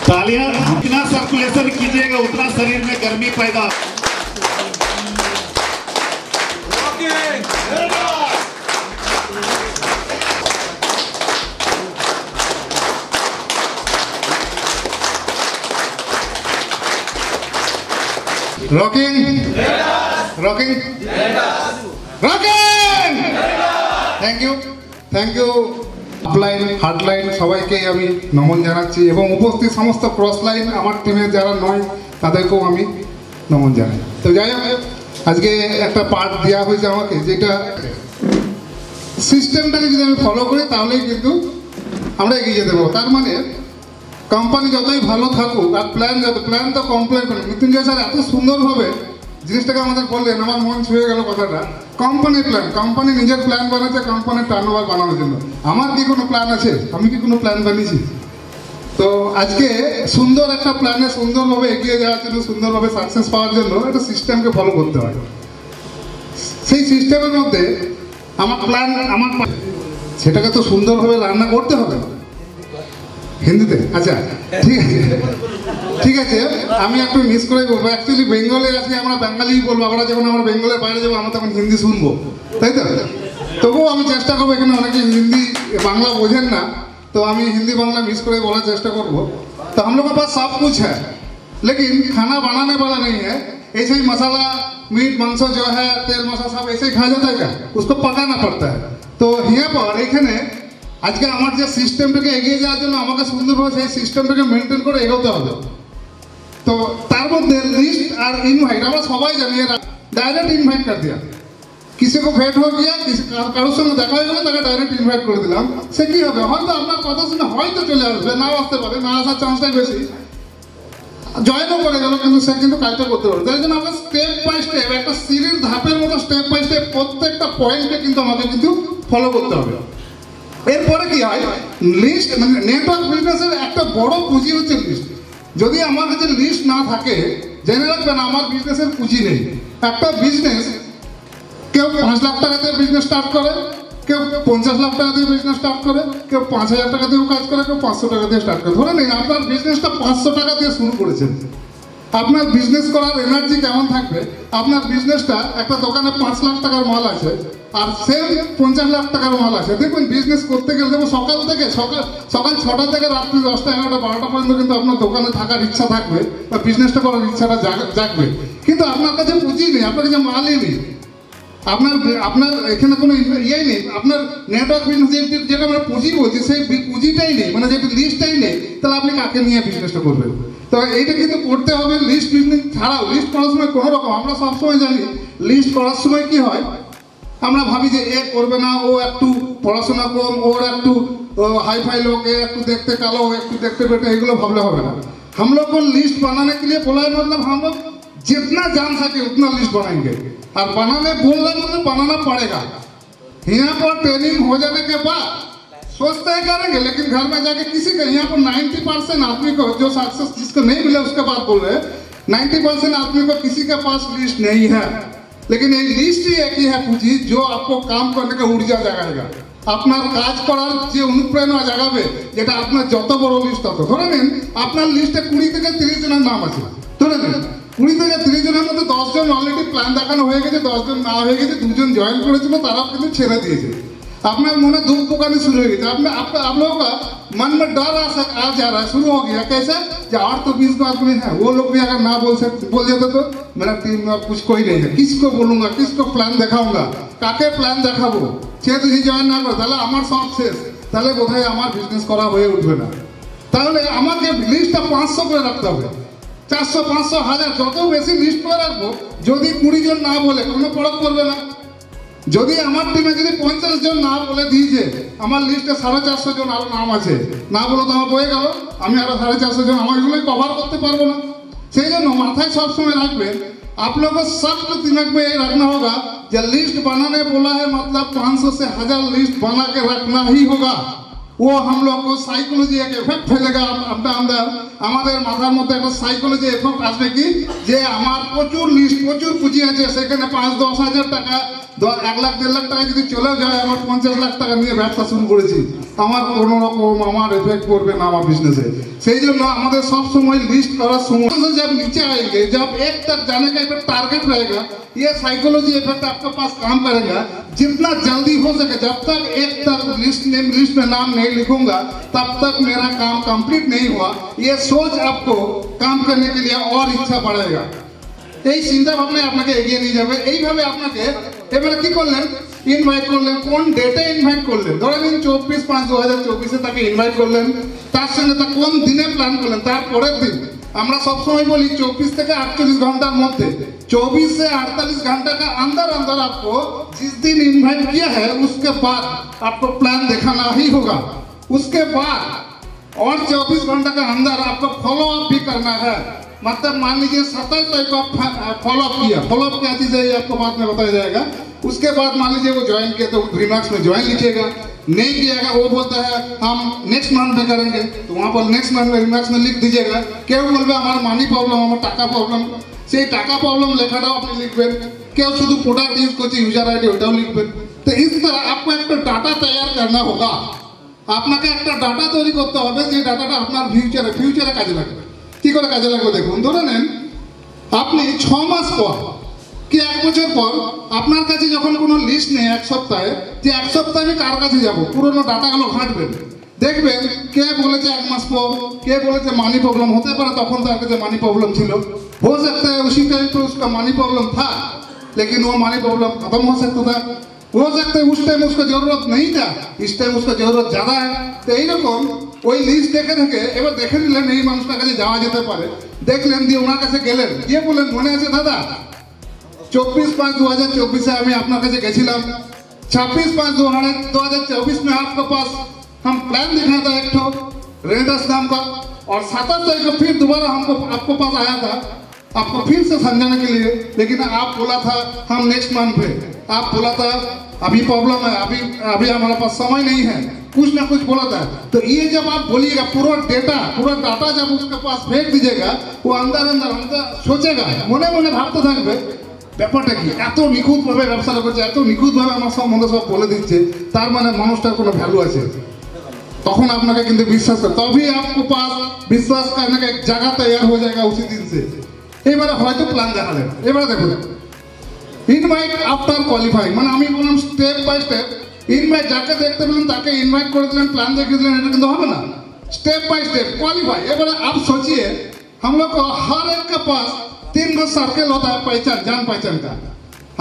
तालियां, जितना सर्कुलेशन कीजिएगा उतना शरीर में गर्मी पैदा। Rocking rocking rocking. Thank you upline hardline সবাইকে আমি নমন জানাচ্ছি এবং উপস্থিত সমস্ত ক্রস লাইন আমার টিমে যারা নয় তাদেরকেও আমি নমন জানাই। তো যাই হোক, আজকে একটা পার্ট দেওয়া হয়েছে আমাকে, যেটা সিস্টেমটাকে যদি আমি ফলো করি তাহলেই কিন্তু আমরা এগিয়ে যেতে পারবো। তার মানে কোম্পানি যতই ভালো থাকুক আর প্ল্যান তো কমপ্লেন করেন। মৃত্যুঞ্জয় স্যার এত সুন্দরভাবে জিনিসটাকে আমাদের বললেন, আমার মন ছুঁয়ে গেল কথাটা। কোম্পানির প্ল্যান, কোম্পানি নিজের প্ল্যান বানাচ্ছে কোম্পানির টার্নওভার বানানোর জন্য। আমার কি কোনো প্ল্যান আছে? আমি কি কোনো প্ল্যান বানিয়েছি? তো আজকে সুন্দর একটা প্ল্যানে সুন্দরভাবে এগিয়ে যাওয়ার জন্য, সুন্দরভাবে সাকসেস পাওয়ার জন্য একটা সিস্টেমকে ফলো করতে হয়। সেই সিস্টেমের মধ্যে আমার প্ল্যান, সেটাকে তো সুন্দরভাবে রান্না করতে হবে হিন্দিতে। আচ্ছা ঠিক আছে, আমি একটু মিস করে বলবো। অ্যাকচুয়ালি বেঙ্গলে আছি, আমরা বাঙালি বলবো। আমরা যখন আমরা বেঙ্গলের বাইরে যাবো আমরা তখন হিন্দি শুনবো, তাই তো? তবুও আমি চেষ্টা করবো, এখানে অনেকে হিন্দি বাংলা বোঝেন না, तो हम हिंदी बांग्ला मिक्स कर बोला चेष्टा करबो। तो हम लोग के पास सब कुछ है, लेकिन खाना बनाने वाला नहीं है। ऐसे ही मसाला, मीट, मांस जो है, तेल मसाला सब ऐसे ही खा जाता है क्या? उसको पकाना पड़ता है। तो यहाँ पर एखाने आज के हमारे जो सिस्टेमটাকে এগিয়ে যাওয়ার জন্য আমাকে সুন্দরভাবে সেই সিস্টেমটাকে মেইনটেইন করে এগোতে হবে। তো তার মধ্যে লিস্ট আর ইনভাইট আমরা সবাই জানি, ডাইরেক্ট ইনভাইট कर दिया। किसी को भेंट हो गया, কারোর সঙ্গে দেখা হয়ে গেল, তাকে ডাইরেক্ট ইনভাইট করে দিলাম। সে কি হবে, হয়তো আপনার কথা শুনে হয়তো চলে আসবে, নাও আসতে পারে, না আসার চান্সটাই বেশি। জয়েনও করে গেল, কিন্তু সে কিন্তু কাজটা করতে পারবে। তাই জন্য আমরা স্টেপ বাই স্টেপ, একটা সিরিজ ধাপের মতো স্টেপ বাই স্টেপ প্রত্যেকটা পয়েন্টকে কিন্তু আমাকে কিন্তু ফলো করতে হবে। এরপরে কি হয়, লিস্ট মানে নেটওয়ার্ক বিজনেসের একটা বড় পুঁজি হচ্ছে লিস্ট। যদি আমার কাছে লিস্ট না থাকে, জেনে রাখবেন আমার বিজনেসের পুঁজি নেই। একটা বিজনেস কেউ 5 লাখ টাকা দিয়ে বিজনেস স্টার্ট করে, কেউ 50 লাখ টাকা দিয়ে বিজনেস স্টার্ট করে, কেউ 5000 টাকা দিয়েও কাজ করে, কেউ 500 টাকা দিয়ে স্টার্ট করে। ধরে নিন আপনার বিজনেসটা 500 টাকা দিয়ে শুরু করেছেন। আপনার বিজনেস করার এনার্জি কেমন থাকবে? আপনার বিজনেসটা একটা দোকানে 5 লাখ টাকার মাল আছে আর সেম 50 লাখ টাকার মাল আছে। দেখবেন বিজনেস করতে গেলে দেখবো সকাল 6টা থেকে রাত্রি 10টা, 11টা, 12টা পর্যন্ত কিন্তু আপনার দোকানে থাকার ইচ্ছা থাকবে বা বিজনেসটা করার ইচ্ছাটা জাগবে, কিন্তু আপনার কাছে পুঁজি নেই, আপনার কাছে মালই নেই, আপনার এখানে কোনো ইয়েই নেই। আপনার নেটওয়ার্ক বিজনেস যেটা আমরা পুঁজি বলছি, সেই পুঁজিটাই নেই, মানে যেটা লিস্টটাই নেই, তাহলে আপনি কাকে নিয়ে বিজনেসটা করবেন? তো এইটা কিন্তু করতে হবে। লিস্ট বিজনেস ছাড়াও, লিস্ট করার সময় কোনো রকম, আমরা সবসময় জানি লিস্ট করার সময় কি হয়, আমরা ভাবি যে এ করবে না, ও একটু পড়াশোনা কম, ওর একটু हाई-फाई लोग, এ একটু দেখতে কালো, একটু দেখতে বেটে, এগুলো ভাবলে হবে না। हम लोग को लिस्ट बनाने के लिए बोला है, मतलब हम लोग जितना जान सके उतना लिस्ट बनाएंगे, और बनाने बोल रहे मतलब बनाना पड़ेगा। यहाँ पर ट्रेनिंग हो जाने के बाद सोचते ही करेंगे, लेकिन घर में जाके किसी का, यहाँ पर 90% आदमी को जो सक्सेस जिसको नहीं मिला उसके बाद बोल रहे, 90% आदमी को किसी के पास लिस्ट नहीं है। लेकिन ये लिस्ट ही एक ही है पूंजी जो आपको काम करने का ऊर्जा जगाएगा, আপনার কাজ করার যে অনুপ্রেরণা জাগাবে, যেটা আপনার যত বড় লিস্ট তত। ধরে নিন আপনার লিস্টে 20 থেকে 30 জনের নাম আছে, ধরে নিন 20 থেকে 30 জনের মধ্যে 10 জন অলরেডি প্ল্যান দেখানো হয়ে গেছে, 10 জন না হয়ে গেছে, 2 জন জয়েন করেছিল, তারা কিন্তু ছেড়ে দিয়েছে। আপনার মনে दुख पुकारनी शुरू हो गई, आप लोगों का मन में डर आ जा रहा है, शुरू हो गया। कैसे, जो और तो 20 आदमी है, वो लोग भी अगर ना बोल जाते तो मेरा टीम में कुछ कोई नहीं है, किसको बोलूंगा, किसको प्लान देखाऊंगा, काके प्लान देखाबो, সে যদি জয়েন না করে তাহলে আমার সব শেষ, তাহলে বোধহয় আমার বিজনেস করা হয়ে উঠবে না। তাহলে আমাকে লিস্টটা 500 করে রাখতে হবে, 400, 500, 1000, যত বেশি লিস্ট করে রাখবো। যদি 20 জন না বলে কোনো ফরক পড়বে না। যদি আমার টিমে যদি 50 জন না বলে দিয়েছে, আমার লিস্টে 450 জন আরো নাম আছে, না বলে তো আমার বয়ে গেল, আমি আরো 450 জন, আমার এগুলোই কভার করতে পারবো না। সেই জন্য মাথায় সবসময় রাখবেন, आप लोगों को सब दिमाग में ये रखना होगा, जब लिस्ट बनाने बोला है मतलब 500 से 1000 लिस्ट बना के रखना ही होगा। वो हम लोग को साइकोलॉजी एक इफेक्ट फैलेगा अपने अंदर हमारे माथार मধ্যে একটা সাইকোলজি এফেক্ট আসবে কি যে আমার প্রচুর লিস্ট প্রচুর পুঁজি আছে সেখানে 5-10 হাজার টাকা 1 লাখ 1.5 লাখ টাকা যদি চলে যায় আমার 50 লাখ টাকা নিয়ে ব্যবসা শুরু করেছি আমার কোনো রকম আমার এফেক্ট পড়বে না আমার বিজনেসে সেই জন্য আমাদের সব সময় লিস্ট করার সময় जब नीचे आएंगे जब एक तक जाने का एक टारगेट रहेगा ये साइकोलॉजी इफेक्ट आपके पास काम करेगा जितना जल्दी हो सके जब तक एक तक लिस्ट में नाम नहीं लिखूंगा तब तक मेरा काम कंप्लीट नहीं हुआ ये सोच आपको काम करने के लिए और इच्छा बढ़ेगा এই চিন্তা ভাবনা আপনাকে এগিয়ে নিয়ে যাবে এইভাবে আপনাকে এবারে কি করলেন ইনভাইট করলেন কোন ডেটে ইনভাইট করলেন ধরে নিন 24/5/2024 এ তাকে ইনভাইট করলেন তার সঙ্গে তা কোন দিনে প্ল্যান করলেন তার পরের দিন আমরা সব সময় বলি 24 থেকে 48 घंटार मध्य 24 से 48 घंटा का अंदर अंदर आपको जिस दिन इन्वाइट किया है उसके बाद आपको प्लान दिखाना ही होगा उसके बाद और 24 घंटा के अंदर आपको फॉलो अप भी करना है मतलब मान लीजिए 27 तारीख को फॉलो अप क्या चीज़ है ये आपको बाद में बताया जाएगा उसके बाद मान लीजिए वो ज्वाइन किया तो रिमार्क्स में ज्वाइन लिखिएगा नहीं किएगा वो बोलता है हम नेक्स्ट मंथ में करेंगे तो वहाँ पर नेक्स्ट मंथ में रिमार्क्स में लिख दीजिएगा क्यों बोलबे हमारा मानी प्रॉब्लम हमारा टाका प्रॉब्लम সেই টাকা प्रॉब्लम লেখাটাও আপনি লিখবেন কেউ শুধু প্রোডাক্ট ইউজ করছে ইউজার আইডি ওটাও লিখবেন তো इस तरह आपको একটা ডাটা তৈরি करना होगा আপনাকে একটা ডাটা তৈরি করতে হবে যে ডাটাটা আপনার ফিউচারে কাজে লাগবে কি করে কাজে লাগবে দেখুন ধরে নেন আপনি 6 মাস পর কি 1 বছর পর আপনার কাছে যখন কোনো লিস্ট নেই এক সপ্তাহে যে এক সপ্তাহে আমি কার কাছে যাব পুরনো ডাটাগুলো ঘাঁটবেন দেখবেন কে বলেছে 1 মাস পর কে বলেছে মানি प्रॉब्लम হতে পারে তখন তার কাছে মানি प्रॉब्लम ছিল हो सकता है उसी टाइम पे उसका मनी प्रॉब्लम था लेकिन वो मनी प्रॉब्लम खत्म हो सकता था हो सकता है उस टाइम उसको जरूरत नहीं था इस टाइम उसको जरूरत ज़्यादा है तो এইরকম ওই লিস্ট দেখে থেকে এবার দেখে নিলেন এই মানুষটার কাছে যাওয়া যেতে পারে দেখলেন দিয়ে ওনার কাছে গেলেন গিয়ে বললেন মনে আছে দাদা 24/5/2024 আমি আপনার কাছে গেছিলাম 26/5/2024 में आपके पास हम प्लान दिखाया था एक ठो रेडस नाम का और 27 तारीख को फिर दोबारा हमको आपको पास आया था आपको फिर से समझाने के लिए लेकिन आप बोला था हम नेक्स्ट मंथ पे आप बोला था अभी प्रॉब्लम है अभी हमारे पास समय नहीं है कुछ ना कुछ बोला था तो ये जब आप बोलिएगा पूरा डाटा जब उसके पास फेंक दीजिएगा वो अंदर सोचेगा মনে মনে ভাবতে থাকবে ব্যাপারটা কি এত নিখুঁতভাবে ব্যবসা করছে এত নিখুঁতভাবে আমার সম্বন্ধে সব বলে দিচ্ছে তার মানে মানুষটার কোনো ভ্যালু আছে তখন আপনাকে কিন্তু বিশ্বাস করতে তবে आपको पास विश्वास करने का एक जगह तैयार हो जाएगा उसी दिन से এবারে হয়তো প্ল্যান দেখালেন এবারে দেখুন ইনভাইট আফটার কোয়ালিফাইং মানে আমি বললাম স্টেপ বাই স্টেপ ইনভাইট যাকে দেখতে পেলেন তাকে ইনভাইট করে দিলেন প্ল্যান দেখিয়ে দিলেন এটা কিন্তু হবে না स्टेप बाय स्टेप क्वालिफाई এবারে आप सोचिए हम लोग को हर एक के पास 3 गो सर्कल होता है पहचान जान पहचान का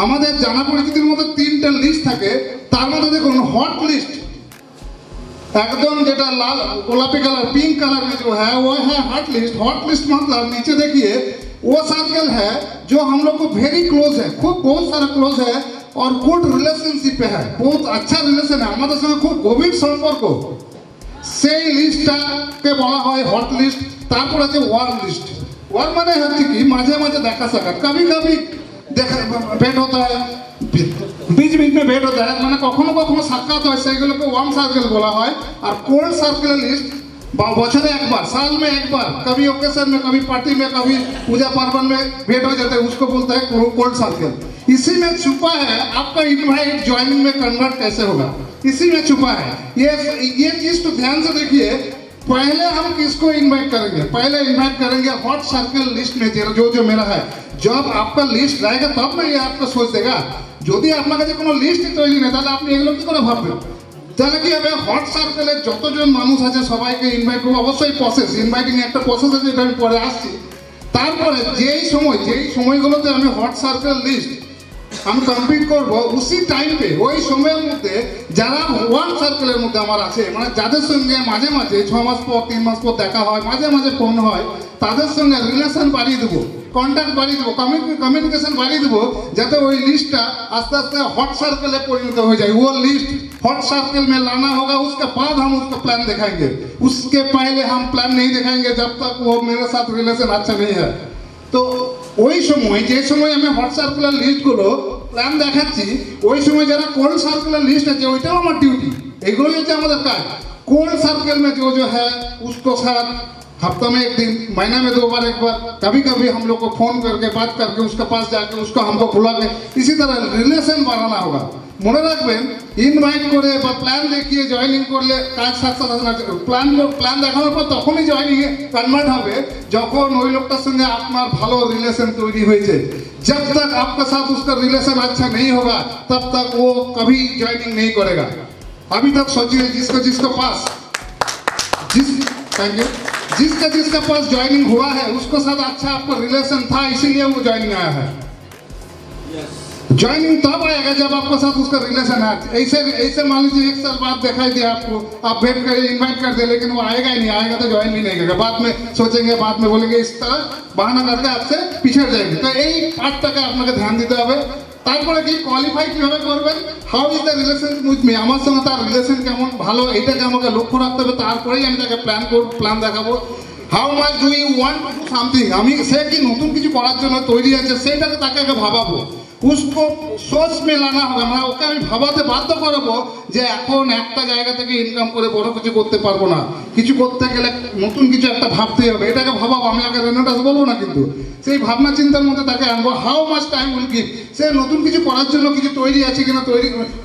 আমাদের জানা পরিচিতির মধ্যে 3টা লিস্ট থাকে তার মধ্যে দেখুন हॉट लिस्ट एकदम जेटा लाल गुलाबी कलर पिंक कलर में जो है वो है हॉट लिस्ट मतलब नीचे देखिए वो सर्कल है जो हम लोग को वेरी क्लोज है खूब बहुत सारा क्लोज है और गुड रिलेशनशिप पे है बहुत अच्छा रिलेशन है हमारे संगे खूब गভীর সম্পর্ক সেই লিস্টটাকে বলা হয় হট লিস্ট তারপর আছে ওয়ার্ম লিস্ট ওয়ার্ম মানে হচ্ছে কি মাঝে মাঝে দেখা সাক্ষাৎ कभी कभी দেখা भेंट होता है बीच बीच में भेंट होता है मैंने कखनो कखनो साक्षात হয় সেগুলোকে ওয়ার্ম সার্কেল বলা হয় আর কোল্ড সার্কেল লিস্ট बछरे एक बार साल में एक बार कभी ओकेशन में कभी पार्टी में कभी पूजा पार्वण में भेंट हो जाता है उसको बोलता है कोल्ड सर्कल इसी में छुपा है आपका इनवाइट ज्वाइनिंग में कन्वर्ट कैसे होगा इसी में छुपा है ये चीज तो ध्यान से देखिए पहले हम किसको इनवाइट करेंगे पहले इनवाइट करेंगे हॉट सर्कल लिस्ट में जो मेरा है जब आपका लिस्ट रहेगा तब ना ये आपको सोच देगा যদি আপনার কাছে কোনো লিস্ট তৈরি নেই তাহলে আপনি এগুলো কি করে ভাববেন তাহলে কি হবে হট সার্কেলে যতজন মানুষ আছে সবাইকে ইনভাইট করব অবশ্যই প্রসেস ইনভাইটিং একটা প্রসেস আছে এটা আমি পরে আসছি তারপরে যেই সময়গুলোতে আমি হট সার্কেল লিস্ট আমি কমপ্লিট করব উসি টাইম पे ওই সময়ের মধ্যে যারা ওয়ান সার্কেলের মধ্যে আমার আছে মানে যাদের সঙ্গে মাঝে মাঝে 6 মাস পর 3 মাস পর দেখা হয় মাঝে মাঝে ফোন হয় তাদের সঙ্গে রিলেশন বাড়িয়ে দেবো কন্ট্যাক্ট বাড়িয়ে দেবো কমিউনিকেশন বাড়িয়ে দেবো যাতে ওই লিস্टটা आस्ते आस्ते हॉट सर्कल में परिणत हो जाए वो लिस्ट हॉट सर्कल में लाना होगा उसके बाद हम उसका प्लान दिखाएंगे उसके पहले हम प्लान नहीं दिखाएंगे जब तक वो मेरे साथ रिलेशन अच्छा नहीं है तो ওই সময় যে সময় আমি হট সার্কুলার লিস্টগুলো প্ল্যান দেখাচ্ছি ওই সময় যারা কোল্ড সার্কুলার লিস্ট আছে ওইটাও আমার ডিউটি এগুলোই হচ্ছে আমাদের কাজ कोल्ड सर्कल में जो है उसको साथ हफ्ता में एक दिन, महीना में 2 बार, 1 बार, कभी कभी हम लोग को फोन करके बात करके उसके पास जाके उसको हमको बुला के इसी तरह रिलेशन बढ़ाना होगा। মনে রাখবেন, ইনভাইট করে বা প্ল্যান দেখিয়ে জয়েনিং করলে কাজ সাকসেস হবে না। প্ল্যান দেখানোর পর তখনই জয়েনিং এ কনভার্ট হবে যখন ওই লোকটার সঙ্গে আপনার ভালো রিলেশন তৈরি হয়েছে। जब तक आपके साथ उसका रिलेशन अच्छा नहीं होगा तब तक वो कभी ज्वाइनिंग नहीं करेगा। अभी तक सोचिए जिसके पास जिसका पास ज्वाइनिंग हुआ है उसके साथ अच्छा आपका रिलेशन था, इसीलिए वो ज्वाइनिंग आया है। ज्वाइनिंग तब आएगा जब आपके साथ उसका रिलेशन है। ऐसे मान लीजिए 1 साल बाद दिखाई दिया आपको, आप वेट कर इन्वाइट कर दे, लेकिन वो आएगा ही नहीं, आएगा तो ज्वाइन भी नहीं करेगा। बाद में सोचेंगे, बाद में बोलेंगे, इस तरह बहाना करके आपसे पिछड़ जाएंगे। तो यही पार्टটাকে আপনাকে ধ্যান দিতে হবে। তারপরে কি কোয়ালিফাই কিভাবে করবেন, how is the relation with me, আমার সঙ্গে তার রিলেশন কেমন ভালো, এটাকে আমাকে লক্ষ্য রাখতে হবে। তারপরেই আমি তাকে প্ল্যান দেখাবো। How much do you want to do something, আমি সে কি নতুন কিছু করার জন্য তৈরি আছে সেটাকে তাকে আগে ভাবাবো। उसको सोच में लाना होगा, मैं ওকে আমি ভাবাতে বাধ্য করবো যে এখন একটা জায়গা থেকে ইনকাম করে বড় কিছু করতে পারবো না, কিছু করতে গেলে নতুন কিছু একটা ভাবতে হবে, এটাকে ভাবাবো। আমি আগে রেনোটাস বলবো না, কিন্তু সেই ভাবনা চিন্তার মধ্যে তাকে আনবো। How much time will give, সে নতুন কিছু করার জন্য কিছু তৈরি আছে কিনা,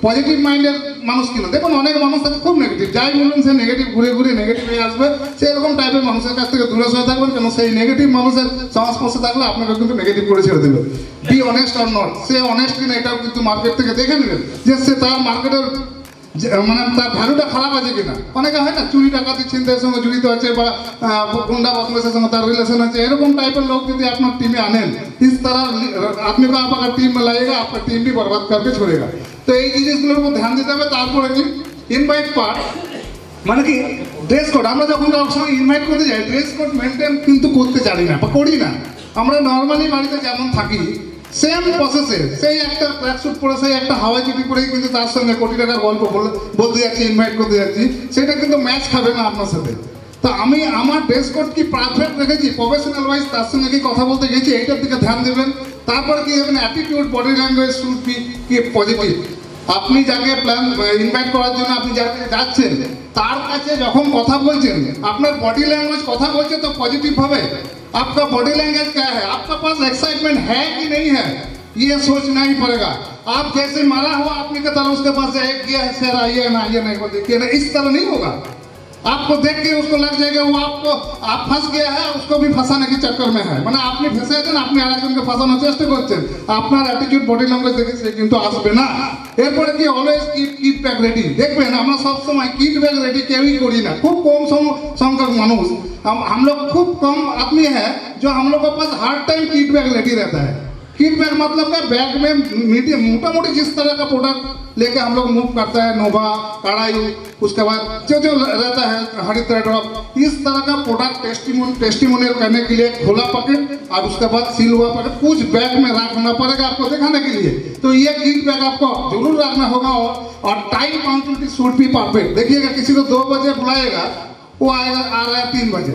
পজিটিভ মাইন্ডের মানুষ কিনা। দেখুন অনেক মানুষ আছে খুব নেগেটিভ, যাই বলুন সে নেগেটিভ, ঘুরে ঘুরে নেগেটিভ হয়ে আসবে। সেরকম টাইপের মানুষের কাছ থেকে দূরে সরে থাকবেন, কেন সেই নেগেটিভ মানুষের সংস্পর্শে থাকলে আপনাকে কিন্তু নেগেটিভ করে ছেড়ে দেবে। Be honest or not, say honest কিনা এটাও কিন্তু মার্কেট থেকে দেখে নেবেন যে সে তার মার্কেটের মানে তার ভ্যালুটা খারাপ আছে কিনা। অনেকে হয় না চুরি ডাকাতি ছিনতাইয়ের সঙ্গে জড়িত আছে বা গুন্ডা বদমাশের সঙ্গে তার রিলেশন আছে, এরকম টাইপের লোক যদি আপনার টিমে আনেন, इस तरह आदमी को आप अगर टीम में लाएगा आपका टीम भी बर्बाद करके छोड़ेगा। तो এই জিনিসগুলোর উপর ধ্যান দিতে হবে। তারপরে কি ইনভাইট পার্ট, মানে কি ড্রেস কোড। আমরা যখন কারোর সঙ্গে ইনভাইট করতে যাই ড্রেস কোড মেনটেন কিন্তু করতে জানি না বা করি না। আমরা নর্মালি বাড়িতে যেমন থাকি সেম প্রসেসে সেই একটা ট্র্যাক স্যুট পরে সেই একটা হাওয়াই চুটি পরেই কিন্তু তার সঙ্গে কোটি টাকার গল্প বলতে যাচ্ছি, ইনভাইট করতে যাচ্ছি, সেটা কিন্তু ম্যাচ খাবে না আপনার সাথে। তো আমি আমার ড্রেস কোড কি পারফেক্ট রেখেছি, প্রফেশনাল ওয়াইজ তার সঙ্গে কি কথা বলতে গেছি, এইটার দিকে ধ্যান দেবেন। তারপরে কি হবে, attitude body language should be কি পজিটিভ। আপনি যাকে ইনভাইট করার জন্য আপনি যাকে যাচ্ছেন তার কাছে যখন কথা বলছেন আপনার বডি लैंग्वेज কথা বলছে তো পজিটিव ভাবে। आपका बॉडी लैंग्वेज क्या है, आपका पास एक्साइटमेंट है कि नहीं है, ये सोचना ही पड़ेगा। आप जैसे मारा हुआ आदमी की तरह उसके पास एक किया है, सर आइए ना, आइए नहीं, को देखिए ना, इस तरह नहीं होगा। आपको देख के उसको लग जाएगा वो आप फंस गया है, उसको भी फंसाने के चक्कर में है, মানে আপনি ফেসে আছেন, আপনি আরেকজনকে ফাঁসানোর চেষ্টা করছেন। আপনার অ্যাটিটিউড বডি ল্যাঙ্গুয়েজ দেখে সে কিন্তু আসবে না। এরপরে কি অলওয়েজ কিট ব্যাগ রেডি। দেখবেন আমরা সবসময় কিট ব্যাগ রেডি কেউই करी ना, खूब कम संख्यक मानुष, हम लोग खूब कम आदमी है जो हम लोग के पास हर टाइम किट बैग रेडी रहता है। किट बैग मतलब क्या, बैग में मीडियम मोटा मोटी जिस तरह का प्रोडक्ट लेके हम लोग मूव करता है, नोवा कढ़ाई, उसके बाद जो रहता है हरिद्रा ड्रॉप, इस तरह का प्रोडक्ट टेस्टिमोनियल करने के लिए खोला पैकेट और उसके बाद सील हुआ पैकेट कुछ बैग में रखना पड़ेगा आपको दिखाने के लिए। तो ये किट बैग आपको जरूर रखना होगा। और time punctuality should be perfect. देखिएगा किसी को 2 बजे बुलाएगा, वो आएगा आ रहा है 3 बजे,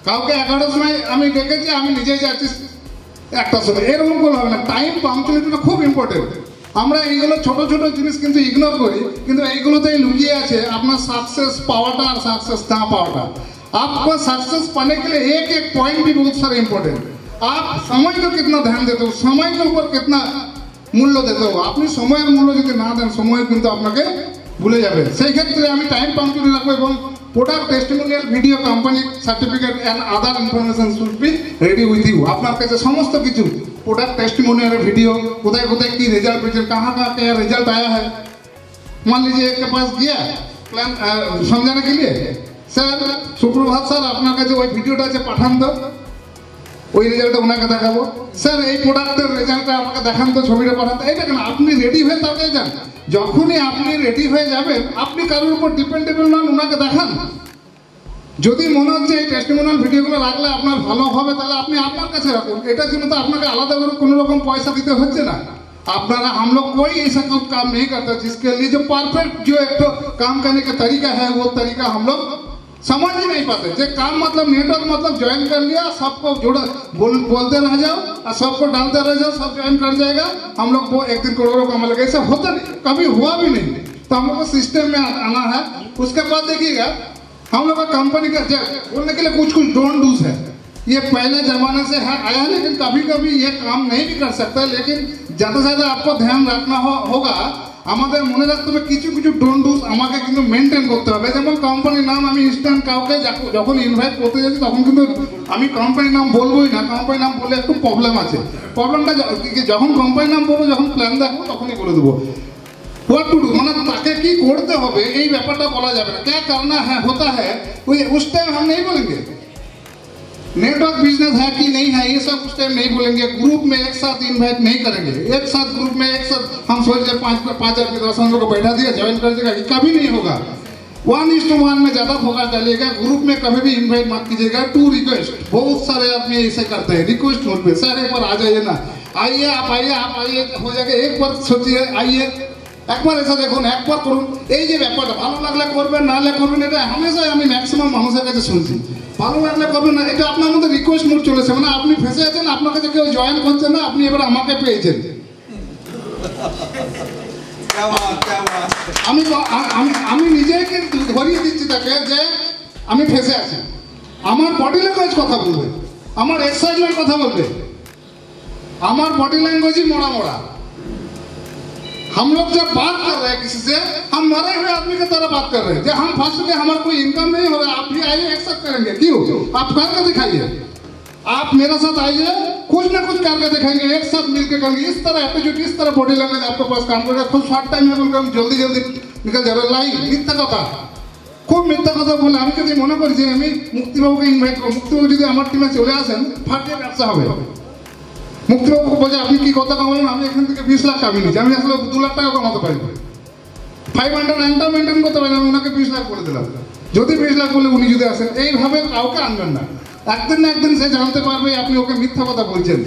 কাউকে 11টার সময় আমি ডেকেছি, আমি নিজেই যাচ্ছি 1টার সময়, এরকম করে হবে না। টাইম পাংচুয়ালিটিটা খুব ইম্পর্টেন্ট। আমরা এইগুলো ছোট ছোট জিনিস কিন্তু ইগনোর করি, কিন্তু এইগুলোতেই লুকিয়ে আছে আপনার सक्सेस पावाटा और सक्सेस ना पावाटा। आपको सक्सेस पाने के लिए एक एक पॉइंट भी बहुत सारे इम्पोर्टेंट। आप समय को कितना ध्यान देते हो, समय के ऊपर कितना মূল্য দিতে হবে। আপনি সময়ের মূল্য যদি না দেন সময় কিন্তু আপনাকে ভুলে যাবে। সেই ক্ষেত্রে আমি টাইম পাংচুয়ালি রাখবো এবং product testimonial video company certificate and other information should be ready with you. আপনার কাছে সমস্ত কিছু प्रोडक्ट टेस्टिमोनियल वीडियो, कोথায় কোথায় কি রেজাল্ট পেয়েছে, कहाँ कहाँ क्या रिजल्ट आया है। मान लीजिए एक के पास गया प्लान समझाने के लिए, सर सुप्रभात सर আপনার কাছে ওই ভিডিওটা আছে পাঠান তো, ওই রেজাল্টটা ওনাকে দেখাবো। স্যার এই প্রোডাক্টের রেজাল্টটা আমাকে দেখান তো, ছবিটা পাঠান তো। এটা কেন, আপনি রেডি হয়ে তাকে যান। যখনই আপনি রেডি হয়ে যাবেন আপনি কারোর উপর ডিপেন্ডেবল নন, ওনাকে দেখান। যদি মনে হচ্ছে এই টেস্টিমোনিয়াল ভিডিওগুলো রাখলে আপনার ভালো হবে তাহলে আপনি আপনার কাছে রাখুন। এটার জন্য তো আপনাকে আলাদা করে কোনো রকম পয়সা দিতে হচ্ছে না। अपना हम लोग कोई ऐसा काम नहीं करता जिसके लिए जो परफेक्ट जो एक तो काम करने का तरीका है वो तरीका हम लोग समझ ही नहीं पाते। जो काम मतलब नेटवर्क मतलब ज्वाइन कर लिया, सबको जोड़ा बोलते रह जाओ और सबको डालते रह जाओ, सब ज्वाइन कर जाएगा, हम लोग वो एक दिन करोड़ों कमा लेंगे। ऐसा होता नहीं, कभी हुआ भी नहीं। तो हम लोग को सिस्टम में आना है। उसके बाद देखिएगा हम लोग का कंपनी का बोलने के लिए कुछ कुछ डोंट डूज है, ये पहले जमाने से है आया, लेकिन कभी कभी ये काम नहीं भी कर सकता। लेकिन ज़्यादा से ज़्यादा आपको ध्यान रखना होगा, আমাদের মনে রাখতে হবে কিছু কিছু ডোন্ট ডুজ আমাকে কিন্তু মেনটেন করতে হবে। যেমন কোম্পানির নাম আমি ইনস্ট্যান্ট কাউকে যখন ইনভাইট করতে যাচ্ছি তখন কিন্তু আমি কোম্পানির নাম বলবোই না, কোম্পানির নাম বললে একটু প্রবলেম আছে। প্রবলেমটা যখন কোম্পানির নাম বলবো, যখন প্ল্যান দেখবো তখনই বলে দেবো। হোয়াট টু ডু মানে তাকে কি করতে হবে এই ব্যাপারটা বলা যাবে না। क्या करना है होता है उस टाइम हम नहीं बोलेंगे। नेटवर्क बिजनेस है कि नहीं है ये सब उस टाइम नहीं बोलेंगे। ग्रुप में एक साथ इनवाइट नहीं करेंगे, एक साथ ग्रुप में एक साथ हम सोच रहे 5 आदमी 10 लोगों को बैठा दिया ज्वाइन कर देगा, ये कभी नहीं होगा। 1:1 में ज़्यादा फोकस डालिएगा। ग्रुप में कभी भी इनवाइट मत कीजिएगा। टू रिक्वेस्ट, बहुत सारे आदमी ऐसे करते हैं, रिक्वेस्ट मोड पे सर एक बार आ जाइए ना, आइए आप आइए हो जाएगा। एक बार सोचिए आइए, একবার এসে দেখুন, একবার করুন। এই যে ব্যাপারটা ভালো লাগলে করবেন, না লাগলে করবেন, এটা হামেশাই আমি ম্যাক্সিমাম মানুষের কাছে শুনছি। ভালো লাগলে করবেন না, এটা আপনার মধ্যে রিকোয়েস্ট মোড চলেছে, মানে আপনি ফেসে আছেন, আপনার কাছে কেউ জয়েন করছেন না, আপনি এবার আমাকে পেয়েছেন। আমি নিজেই কিন্তু ধরিয়ে দিচ্ছি তাকে যে আমি ফেসে আছি। আমার বডি ল্যাঙ্গুয়েজ কথা বলবে, আমার এক্সাইটমেন্ট কথা বলবে, আমার बॉडी लैंग्वेज ही मोड़ा मोड़ा। हम लोग जब बात कर रहे हैं किसी से, हम मरे हुए आदमी की तरह बात कर रहे हैं। जब हम फंस चुके, हमारा कोई इनकम नहीं हो रहा, आप भी आइए एक साथ करेंगे। क्यों? आप करके दिखाइए, आप मेरे साथ आइए, कुछ ना कुछ करके दिखाएंगे, एक साथ मिलकर करेंगे। इस तरह एटीट्यूड, इस तरह बॉडी लैंग्वेज आपके पास काम करेगा। खुद शॉर्ट टाइम में बोलकर जल्दी जल्दी निकल जाए लाइन मिथ्या कथा, খুব মিথ্যা কথা বলে। আমি যদি মনে করি যে আমি মুক্তিবাবুকে ইনভাইট করব, মুক্তিবাবু যদি আমার টিমে চলে আসেন, ফাটিয়ে ব্যবসা হবে। মুক্তিবাবুকে বলছে আপনি কি কথা বলেন, আমি এখান থেকে 20 লাখ কামিয়ে নিচ্ছি, আমি আসলে 2 লাখ টাকা কমাতে পারি, 500 মেনটেন করতে পারি, আমি ওনাকে 20 লাখ বলে দিলাম। যদি 20 লাখ বলে উনি যদি আসেন, এইভাবে কাউকে আনবেন না। একদিন না একদিন সে জানতে পারবে আপনি ওকে মিথ্যা কথা বলছেন।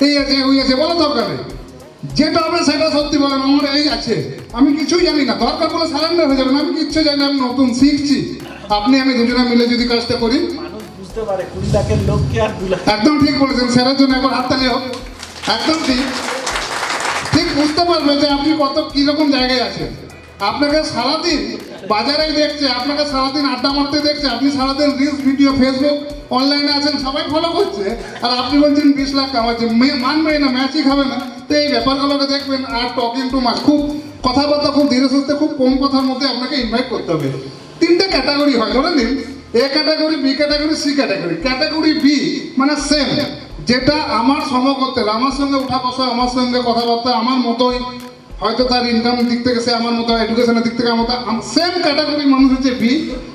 এই আছে ওই আছে বলা দরকার নেই, যেটা হবে সেটা সত্যি বলেন। আমার এই আছে, আমি কিছুই জানি না, দরকার বলে সারেন্ডার হয়ে যাবেন। আমি কিচ্ছু জানি না, আমি নতুন শিখছি। আপনি আমি দুজনে মিলে যদি কাজটা করি, একদম ঠিক বলেছেন, সেটার জন্য একবার হাততালি হোক। একদম ঠিক বুঝতে পারবে যে আপনি কত কিরকম জায়গায় আছেন। আপনাকে সারাদিন বাজারে দেখছে, আপনাকে সারাদিন আড্ডা মারতে দেখছে, আপনি সারাদিন রিলস ভিডিও ফেসবুক অনলাইনে আছেন, সবাই ফলো করছে, আর আপনি বলছেন 20 লাখ কামাচ্ছেন, মানবেই না, ম্যাচই খাবে না। তো এই ব্যাপারগুলোকে দেখবেন। আর টকিং টু মাছ, খুব কথাবার্তা খুব ধীরে সুস্থে, খুব কম কথার মধ্যে আপনাকে ইনভাইট করতে হবে। 3টে ক্যাটাগরি হয়, ধরে নিন A category, B category, C category. Category B মানে সেম, যেটা আমার সমগোত্রের, আমার সঙ্গে উঠা বসা, আমার সঙ্গে কথাবার্তা, আমার মতোই, হয়তো তার ইনকাম দিক থেকে সে আমার মতো, এডুকেশনের দিক থেকে আমার মতো, সেম ক্যাটাগরি মানুষ হচ্ছে বি।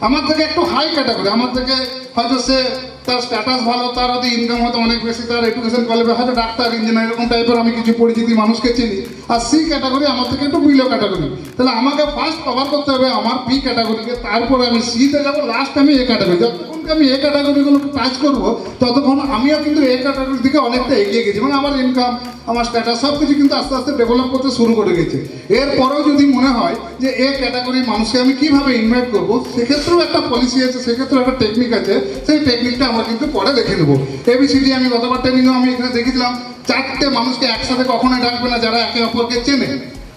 আমার থেকে একটু হাই ক্যাটাগরি, আমার থেকে হয়তো সে তার স্ট্যাটাস ভালো, তার হয়তো ইনকাম হয়তো অনেক বেশি, তার এডুকেশন কোয়ালিফাই হয়তো ডাক্তার, ইঞ্জিনিয়ার, এরকম টাইপের আমি কিছু পরিচিতি মানুষকে চিনি। আর সি ক্যাটাগরি আমার থেকে একটু বিলো ক্যাটাগরি। তাহলে আমাকে ফার্স্ট কভার করতে হবে আমার বি ক্যাটাগরিকে, তারপরে আমি সিতে যাবো, লাস্ট আমি এ ক্যাটাগরি। যতক্ষণ আমি এ ক্যাটাগরিগুলো কাজ করবো, ততক্ষণ আমিও কিন্তু এ ক্যাটাগরির দিকে অনেকটা এগিয়ে গেছি। মানে আমার ইনকাম, আমার স্ট্যাটাস সব কিছু কিন্তু আস্তে আস্তে ডেভেলপ করতে শুরু করে গেছে। এরপরেও যদি মনে হয় যে এ ক্যাটাগরির মানুষকে আমি কীভাবে ইনভাইট করবো, সেক্ষেত্রেও একটা পলিসি আছে, সেক্ষেত্রেও একটা টেকনিক আছে। সেই টেকনিকটা আমরা কিন্তু পরে দেখে নেবো। এবিসিডি আমি গতবার ট্রেনিংও আমি এখানে দেখেছিলাম, 4টে মানুষকে একসাথে কখনোই ডাকবে না যারা একে অপরকে চেনে।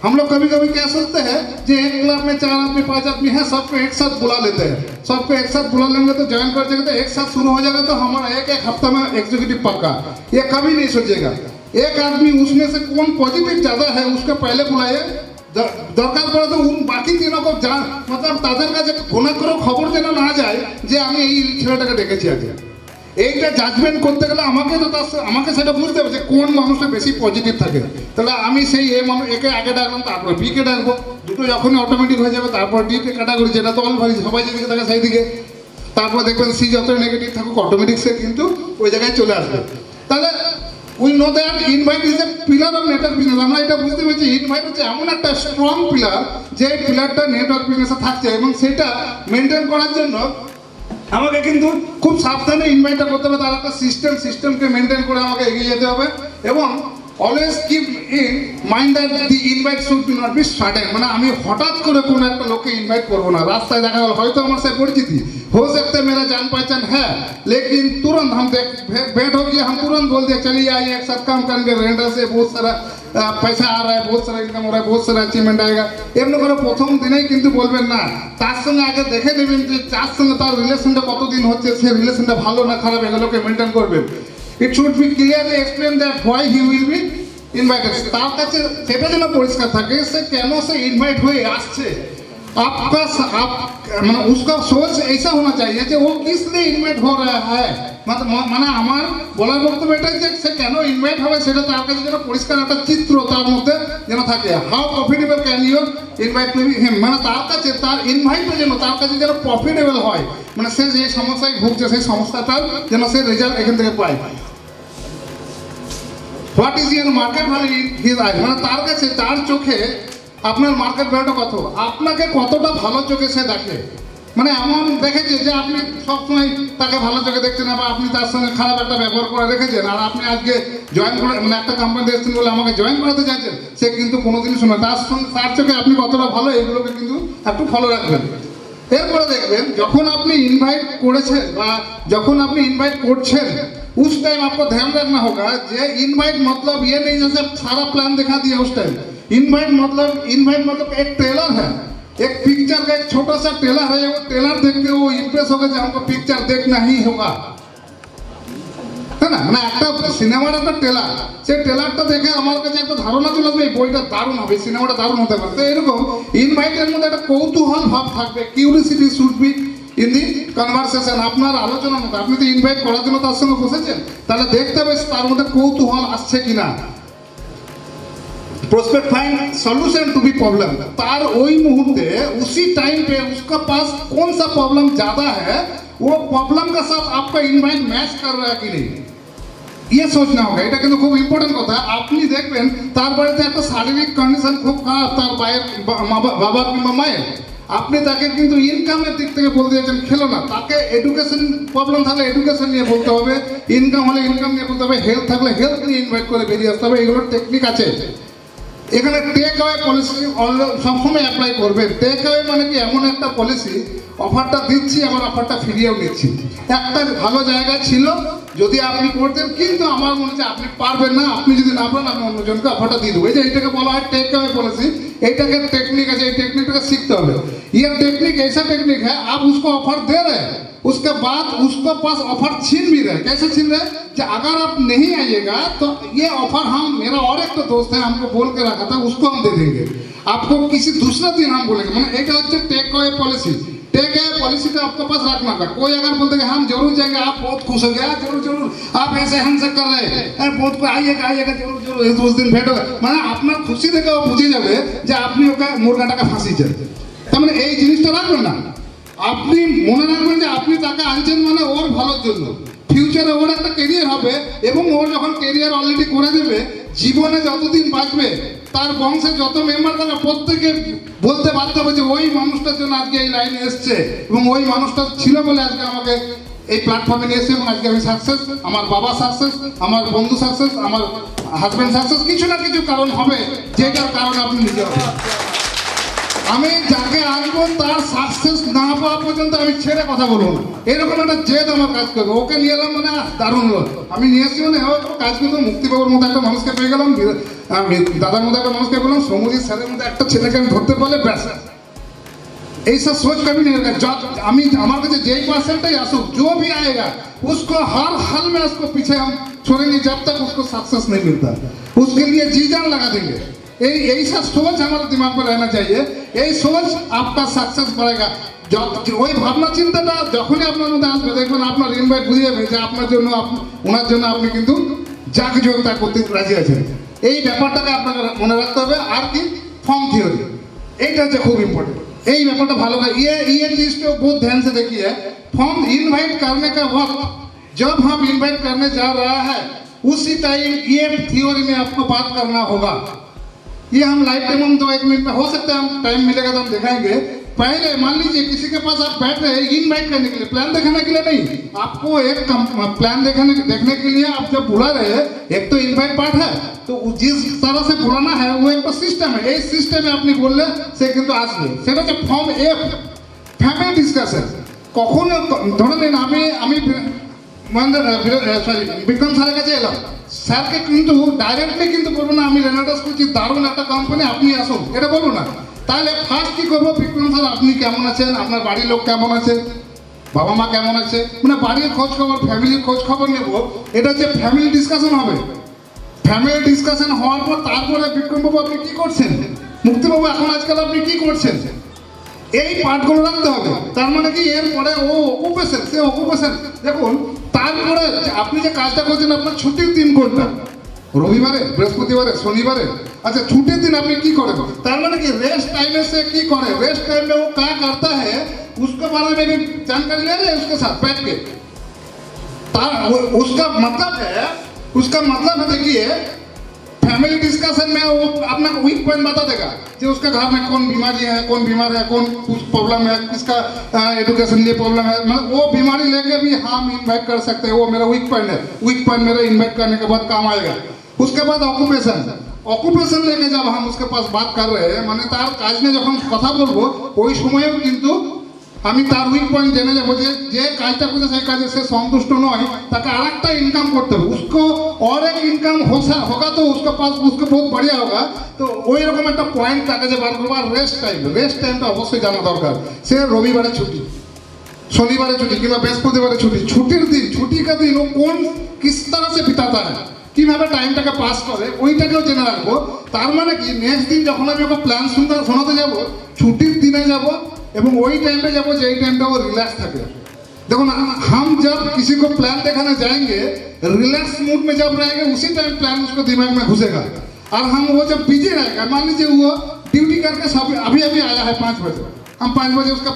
हम लोग कभी कभी क्या सोचते हैं कि एक क्लब में 4 आदमी 5 आदमी है, सबको एक साथ बुला लेते हैं, सबको एक साथ बुला लेंगे तो ज्वाइन कर जाएंगे, तो एक साथ शुरू हो जाएगा, तो हमारा एक हफ्ता में एग्जीक्यूटिव पक्का। ये कभी नहीं सोचेगा। एक आदमी उसमें से कौन पॉजिटिव ज़्यादा है उसको पहले बुलाइए, दरकार पड़े तो उन बाकी तीनों को मतलब তাদের কাছে ঘোনা করে খবর যেন না যায় যে আমি এই ছেলেটাকে ডেকেছি আজকে। এইটা জাজমেন্ট করতে গেলে আমাকে তো আমাকে সেটা বুঝতে হবে যে কোন মানুষটা বেশি পজিটিভ থাকে। তাহলে আমি সেই একে আগে ডাকলাম, তারপরে বিকে ডাকবো, দুটো যখনই অটোমেটিক হয়ে যাবে, তারপর ডি ক্যাটাগরি যেটা তো অলভারি সবাই যেদিকে থাকে সেই দিকে, তারপরে দেখবেন সি যতই নেগেটিভ থাকুক অটোমেটিক সে কিন্তু ওই জায়গায় চলে আসবে। তাহলে we know that invite is a pillar of network business. আমরা এটা বুঝতে পেরেছি ইনভাইট হচ্ছে এমন একটা স্ট্রং পিলার, যে পিলারটা নেটওয়ার্ক বিজনেসে থাকছে, এবং সেটা মেনটেন করার জন্য আমাকে কিন্তু খুব সাবধানে ইনভাইটটা করতে হবে। তার একটা সিস্টেমকে মেনটেন করে আমাকে এগিয়ে যেতে হবে। এবং always keep in mind that the invite should not be sudden, মানে আমি হঠাৎ করে কোনো একটা লোককে ইনভাইট করবো না। রাস্তায় দেখা গেল হয়তো আমার সাথে পরিচিতি हो सकता है, मेरा जान पहचान है, लेकिन तुरंत हम भेंट हो गया, हम तुरंत बोल दिया चलिए आइए एक साथ काम करेंगे। रेंडर से बहुत सारा पैसा आ रहा है, बहुत सारा इनकम हो रहा है, बहुत सारा अचिवमेंट आएगा, এমনি করে প্রথম দিনেই কিন্তু বলবেন না। তার সঙ্গে আগে দেখে নেবেন যে যার সঙ্গে তার রিলেশনটা কতদিন হচ্ছে, সে রিলেশনটা ভালো না খারাপ, এগুলোকে মেনটেন করবেন। It should be clearly explain that why he will be invited. তার কাছে সেটা যেন পরিষ্কার থাকে সে কেন সে ইনভাইট হয়ে আসছে। आपका মানে उसका सोच ऐसा होना चाहिए कि वो किस लिए इनवाइट हो रहा है। মানে আমার বলার বক্তব্য এটাই যে সে কেন ইনভাইট হবে সেটা তার কাছে যেন পরিষ্কার একটা চিত্র তার মধ্যে যেন থাকে। How profitable can you invite him, মানে তার কাছে তার ইনভাইটটা যেন তার কাছে যেন প্রফিটেবল হয়, মানে সে যে সমস্যায় ভুগছে সেই সমস্যাটার যেন সে রেজাল্ট এখান থেকে পায়। What is year market value in his eye, মানে তার কাছে তার চোখে আপনার মার্কেট ভ্যালুটা কত, আপনাকে কতটা ভালো চোখে সে দেখে। মানে এমন দেখেছে যে আপনি সবসময় তাকে ভালো চোখে দেখছেন না, বা আপনি তার সঙ্গে খারাপ একটা ব্যবহার করে রেখেছেন, আর আপনি আজকে জয়েন করে মানে একটা কোম্পানিতে এসেছেন বলে আমাকে জয়েন করাতে চাইছেন, সে কিন্তু কোনোদিনই শোনে তার সঙ্গে তার চোখে আপনি কতটা ভালো, এগুলোকে কিন্তু একটু ফলো রাখবেন। এরপরে দেখবেন যখন আপনি ইনভাইট করেছেন বা যখন আপনি ইনভাइट করছেন उस टाइम आपको ध्यान रखना होगा जे इनवाइट मतलब ये नहीं जैसे सारा प्लान दिखा दिया उस टाइम। इनवाइट मतलब एक ट्रेलर है, एक पिक्चर का एक छोटा सा ट्रेलर है, वो ट्रेलर देख के वो इम्प्रेस होगा जो हमको पिक्चर देखना ही होगा, है ना। মানে একটা সিনেমার একটা ট্রেলার, সেই ট্রেলারটা দেখে আমার কাছে একটা ধারণা চলে আসবে এই বইটা দারুণ হবে, সিনেমাটা দারুণ হতে পারে। তো এরকম ইনভাইটের মধ্যে একটা কৌতূহল ভাব থাকবে, curiosity should be in the conversation. আপনার আলোচনার মধ্যে আপনি তো ইনভাইট করার জন্য তার সঙ্গে বসেছেন, তাহলে দেখতে হবে তার মধ্যে কৌতূহল আসছে কিনা। Prospect find solution to be problem, तार वही मुहूर्ते उसी टाइम पे उसका पास कौन सा प्रॉब्लम ज्यादा है, वो प्रॉब्लम के साथ आपका इनवाइट मैच कर रहा है कि नहीं, ये सोचना होगा। এটা কিন্তু খুব ইম্পর্টেন্ট কথা। আপনি দেখবেন তার বাড়িতে একটা শারীরিক কন্ডিশন খুব খারাপ, তার বাবা কিংবা মায়ের, আপনি তাকে কিন্তু ইনকামের দিক থেকে বলতে যাচ্ছেন খেলো না, তাকে এডুকেশন প্রবলেম থাকলে এডুকেশন নিয়ে বলতে হবে, ইনকাম হলে ইনকাম নিয়ে বলতে হবে, হেলথ থাকলে হেলথ নিয়ে ইনভাইট করে বেরিয়ে আসতে হবে। এগুলোর টেকনিক আছে। এখানে টেক অ্যাওয়ে পলিসি সবসময় অ্যাপ্লাই করবে। টেক অ্যাওয়ে মানে কি এমন একটা পলিসি, অফারটা দিচ্ছি আবার অফারটা ফিরিয়েও নিচ্ছি। একটা ভালো জায়গা ছিল যদি আপনি করতেন, কিন্তু আমার মনে হচ্ছে আপনি পারবেন না, আপনি যদি না পারেন আমি অন্যজনকে অফারটা দিয়ে দেবো। এই যে এইটাকে বলা হয় টেক অ্যাওয়ে পলিসি, এইটাকে टेक्निक है, ये टेक्निक सीखते हो। ये टेक्निक ऐसा टेक्निक है, आप उसको ऑफर दे रहे हैं, उसके बाद उसको पास ऑफर छीन भी रहे। कैसे छीन रहे कि अगर आप नहीं आइएगा तो ये ऑफर हम, मेरा और एक तो दोस्त है हमको बोल के रखा था, उसको हम दे देंगे, आपको किसी दूसरा दिन हम बोलेंगे। मतलब एक होता है take away policy. Take away policy का आपके पास रखना का, कोई अगर बोलते कि हम जरूर जाएंगे, आप बहुत खुश हो गए, जरूर जरूर आप ऐसे हमसे कर रहे हैं, बहुत आइएगा आइएगा जरूर जरूर, उस दिन भेंट होगा, মানে আপনার খুশি দেখে ও বুঝে যাবে যে আপনি ওকে মুরগাটাকে ফাঁসিয়েছেন। তার মানে এই জিনিসটা রাখবেন না, আপনি মনে রাখবেন যে আপনি তাকে আনছেন মানে ওর ভালোর জন্য, ফিউচারে ওর একটা ক্যারিয়ার হবে, এবং ওর যখন ক্যারিয়ার অলরেডি করে দেবে, জীবনে যতদিন বাঁচবে তার বংশের যত মেম্বার থাকবে প্রত্যেকে বলতে বাধ্য হবে যে ওই মানুষটার জন্য আজকে এই লাইনে এসছে, এবং ওই মানুষটা ছিল বলে আজকে আমাকে এই প্ল্যাটফর্মে নিয়ে এসে, এবং আজকে আমি সাকসেস, আমার বাবা সাকসেস, আমার বন্ধু সাকসেস, আমার হাজব্যান্ড সাকসেস, কিছু না কিছু কারণ হবে যেটার কারণে আপনি নিজে হবে। আমি যাকে আনবো তার সাকসেস না পাওয়া পর্যন্ত আমি ছেড়ে কথা বলবো না, এরকম একটা জেদ আমার কাজ করবে। ওকে নিয়ে এলাম মানে দারুণ হলো, আমি নিয়ে এসছি মানে কাজ করবো। মুক্তিবাবুর মতো একটা মানুষকে পেয়ে গেলাম, আমি দাদার মতো একটা মানুষকে পেলাম, সমুদ্র স্যারের মতো একটা ছেলেকে আমি ধরতে পারলে ব্যাস। ऐसा सोच कभी नहीं होगा। हमारे काছে যেই পার্সেন্টই আসুক, जो भी आएगा उसको हर हाल में उसको पीछे हम छोड़ेंगे जब तक उसको सक्सेस नहीं मिलता, उसके लिए जी जान लगा देंगे। ऐसा सोच हमारे दिमाग में रहना चाहिए, यही सोच आपका सक्सेस बढ़ेगा। ওই ভাবনা চিন্তাটা যখনই আপনার মধ্যে আসবে, দেখবেন আপনার ইনভাইট বুঝে যাবে যে আপনার জন্য ওনার জন্য আপনি কিন্তু যাকে যোগতা করতে রাজি আছেন। এই ব্যাপারটাকে আপনাকে মনে রাখতে হবে। আর কি फॉर्म থিওরি, এইটা হচ্ছে খুব ইম্পর্টেন্ট। এই ব্যাপারটা ভালো করে ये चीज को बहुत ध्यान से देखिए। फॉर्म इनवाइट करने का वक्त जब हम इनवाइट करने जा रहा है उसी टाइम ये थ्योरी में आपको बात करना होगा। ये हम लाइव डेमो में तो 1 मिनट में हो सकता है, हम टाइम मिलेगा तो हम दिखाएंगे। पहले मान लीजिए किसी के पास आप बैठ रहे हैं इनवाइट करने के लिए, प्लान देखने के लिए नहीं, आपको एक प्लान देखने के लिए आप जब बुला रहे हैं, एक तो इनवाइट पार्ट है, तो जिस तरह से बुलाना है वो एक तो सिस्टम है। এই সিস্টেমে আপনি বললে সে কিন্তু আসবে। সেটা হচ্ছে ফর্ম এফ, ফ্যামিলি ডিসকাশন। কখনো ধরে নিন আমি বিক্রম স্যারের কাছে এলাম, স্যারকে কিন্তু ডাইরেক্টলি কিন্তু বলবো না আমি রেনাল্ডোস করছি, দারুণ একটা কোম্পানি, আপনি আসুন, এটা বলবো না। তাহলে ফার্স্ট কি করবো, বিক্রম স্যার আপনি কেমন আছেন, আপনার বাড়ির লোক কেমন আছে, বাবা মা কেমন আছে, মানে বাড়ির খোঁজ খবর, ফ্যামিলির খোঁজ খবর নেব। এটা হচ্ছে ফ্যামিলি ডিসকাশন হবে। ফ্যামিলি ডিসকাশন হওয়ার পর তারপরে বিক্রমবাবু আপনি কি করছেন, মুক্তিবাবু এখন আজকাল আপনি কি করছেন, এই পার্টগুলো রাখতে হবে। তার মানে কি এরপরে ও অকুপেশন, সে অকুপেশন দেখুন। তারপরে আপনি যে কাজটা করছেন আপনার ছুটির দিন কোনটা, রবিবারে, বৃহস্পতিবারে, শনিবারে, আচ্ছা ছুটির দিন আপনি কি করেন, তার মানে কি रेस्ट टाइम में से की करे, रेस्ट टाइम में वो क्या करता है उसके बारे में भी जानकारी ले रहे हैं उसके साथ बैठ के। उसका मतलब है देखिए फैमिली डिस्कशन में वो अपना वीक पॉइंट बता देगा कि उसका घर में कौन बीमारी है, कौन बीमार है, कौन कुछ प्रॉब्लम है, किसका एजुकेशन लिए प्रॉब्लम है, मतलब वो बीमारी लेके भी हम इन्वाइट कर सकते हैं। वो मेरा वीक पॉइंट है, वीक पॉइंट मेरा इन्वाइट करने के बाद काम आएगा। उसके बाद অকুপেশন लेके जब हम उसके पास बात कर रहे हैं মানে তার কাজ নিয়ে যখন কথা বলবো ওই সময়েও কিন্তু আমি তার উইক পয়েন্ট জেনে যাবো যে কাজটা করছে সেই কাজে সে সন্তুষ্ট নয়, তাকে আরেকটা ইনকাম করতে হবে, उसको और एक इनकम होगा तो उसके पास उसको बहुत बढ़िया होगा। তো ওই রকম একটা পয়েন্ট তাকে যে বার করবো। আর রেস্ট টাইমটা অবশ্যই জানা দরকার। সে রবিবারে ছুটি, শনিবারে ছুটি কিংবা বৃহস্পতিবারে ছুটি, ছুটির দিন, ছুটি का दिन वो कौन किस तरह से बिताता है, কিভাবে টাইমটাকে পাস করে ওইটাকেও জেনে রাখবো। তার মানে কি নেক্সট দিন যখন আমি ওকে প্ল্যান শোনাতে যাবো ছুটির দিনে যাব এবং ওই টাইমে যাবো যে এই टाइमটা वो रिलैक्स থাকে। देखो ना, हम जब किसी को प्लान दिखाने जाएंगे रिलैक्स मूड में जब रहेंगे उसी टाइम प्लान उसको दिमाग में घुसेगा। और हम वो जब बिजी रहेगा, मान लीजिए वो ड्यूटी करके सब अभी आया है 5 बजे, हम 5 बजे उसका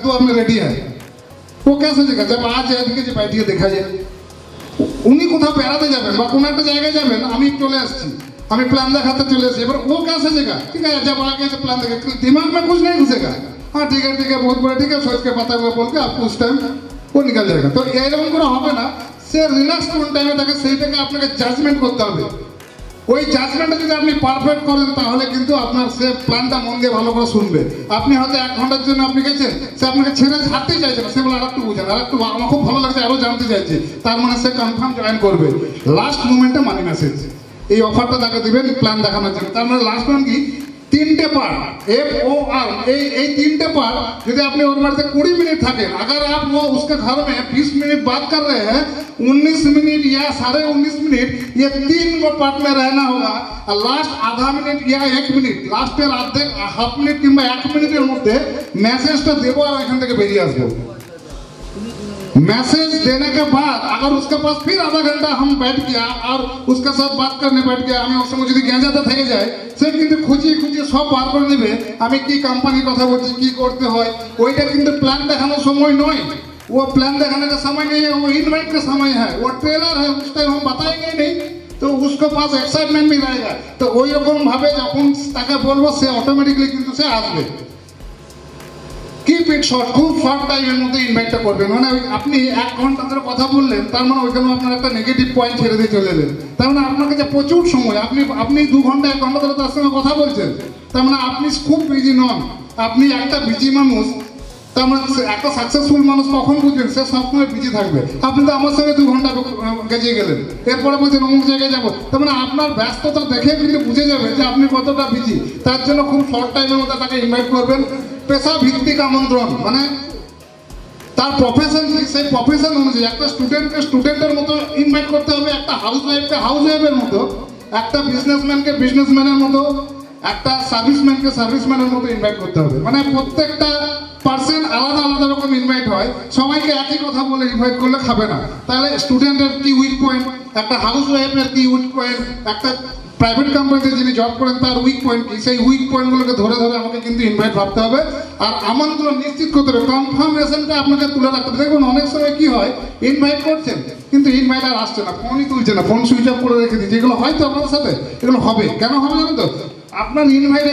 द्वार में रेडी है, वो क्या सोचेगा जब आज जाए बैठिए देखा जाए। উনি কোথাও বেড়াতে যাবেন বা কোনো একটা জায়গায় যাবেন, আমি চলে আসছি, আমি प्लान देखाते चले एसे, এবার वो क्या सोचेगा, ठीक है जब आगे से प्लान देखे दिमाग में कुछ नहीं घुसेगा, हाँ ठीक है बहुत बड़ा, ठीक है सोच के पता हुआ बोल के आपको उस टाइम वो निकल जाएगा। तो এরকম করে হবে না, সে রিল্যাক্স কোন টাইমে থাকে সেইটাকে আপনাকে জাজমেন্ট করতে হবে। ওই জাজমেন্টটা যদি আপনি পারফেক্ট করেন তাহলে কিন্তু আপনার সে প্ল্যানটা মন দিয়ে ভালো করে শুনবে। আপনি হয়তো 1 ঘন্টার জন্য আপনি গেছেন, সে আপনাকে ছেড়ে ছাড়তেই চাইছে না, সে বলে আরেকটু বুঝেন, আরেকটু আমার খুব ভালো লাগছে, আরও জানতে চাইছে, তার মানে সে কনফার্ম জয়েন করবে। লাস্ট মোমেন্টে মানি মেসেজ এই অফারটা তাকে দিবেন প্ল্যান দেখানোর জন্য। তার মানে লাস্ট মান কি 3টে पार्ट FOR, এই 3টে पार्ट যদি আপনি ওর বাড়িতে 20 मिनट থাকেন, अगर आप वो उसके घर में 20 मिनट बात कर रहे हैं, 19 मिनट या 19.5 मिनट ये 3 पार्ट में रहना होगा। और लास्ट आधा मिनट या 1 मिनट, লাস্টের অর্ধেক হাফ মিনিট কিংবা 1 মিনিটের মধ্যে মেসেজটা দেবো আর এখান থেকে বেরিয়ে আসবো। मैसेज देने के बाद अगर उसके पास फिर आधा घंटा हम बैठ गया और उसके साथ बात करने बैठ गया, আমি ওর সঙ্গে যদি গেঁজাতে থেকে যায় সে কিন্তু খুঁজিয়ে সব বার করে নেবে আমি কি কোম্পানির কথা বলছি, কি করতে হয়। ওইটা কিন্তু প্ল্যান দেখানোর সময় নয়, वो प्लान दिखाने का समय नहीं है, वो इनवाइट का समय है, वो ट्रेलर है, उस टाइम हम बताएंगे नहीं तो उसके पास एक्साइटमेंट भी रहेगा। तो ওই রকম ভাবে যখন তাকে বলবো সে অটোমেটিকলি কিন্তু সে আসবে। কিপ ইট শর্ট, খুব শর্ট টাইমের মধ্যে ইনভাইটটা করবেন। মানে আপনি 1 ঘন্টা ধরে কথা বললেন, তার মানে ওইখানে আপনার একটা নেগেটিভ পয়েন্ট ছেড়ে দিয়ে চলে এলেন, তার মানে আপনার কাছে প্রচুর সময়, আপনি 2 ঘন্টা 1 ঘন্টা ধরে তার সঙ্গে কথা বলছেন, তার মানে আপনি খুব বিজি নন, আপনি একটা বিজি মানুষ। তার মানে একটা সাকসেসফুল মানুষ কখন বুঝবেন, সে সবসময় বিজি থাকবে। আপনি তো আমার সঙ্গে 2 ঘন্টা গেজিয়ে গেলেন, এরপরে বলছেন অমুক জায়গায় যাবো, তার মানে আপনার ব্যস্ততা দেখে কিন্তু বুঝে যাবে যে আপনি কতটা বিজি। তার জন্য খুব শর্ট টাইমের মধ্যে তাকে ইনভাইট করবেন। পেশা ভিত্তিক আমন্ত্রণ, মানে তার প্রফেশন, সেই প্রফেশন অনুযায়ী একটা স্টুডেন্টকে স্টুডেন্টের মতো ইনভাইট করতে হবে, একটা হাউস ওয়াইফের মতো, একটা বিজনেসম্যানকে বিজনেসম্যানের মতো, একটা সার্ভিসম্যানকে সার্ভিসম্যানের মতো ইনভাইট করতে হবে। মানে প্রত্যেকটা পার্সন আলাদা আলাদা রকম ইনভাইট হয়, সবাইকে একই কথা বলে ইনভাইট করলে খাবে না। তাহলে স্টুডেন্টের কি উইক পয়েন্ট, একটা হাউস ওয়াইফের কি উইক পয়েন্ট, একটা প্রাইভেট কোম্পানিতে যিনি জব করেন তার উইক পয়েন্ট কি, সেই উইক পয়েন্টগুলোকে ধরে আমাকে কিন্তু ইনভাইট ভাবতে হবে। আর আমন্ত্রণ নিশ্চিত করতে হবে, কনফার্মেশনটা আপনাকে তুলে রাখতে হবে। দেখুন অনেক সময় কি হয়, ইনভাইট করছেন কিন্তু ইনভাইট আর আসছে না, ফোনই তুলছে না, ফোন সুইচ অফ করে রেখে দিচ্ছে। এগুলো হয়তো আপনার সাথে এগুলো হবে, কেন হবে জানেন তো, আপনার ইনভাইটে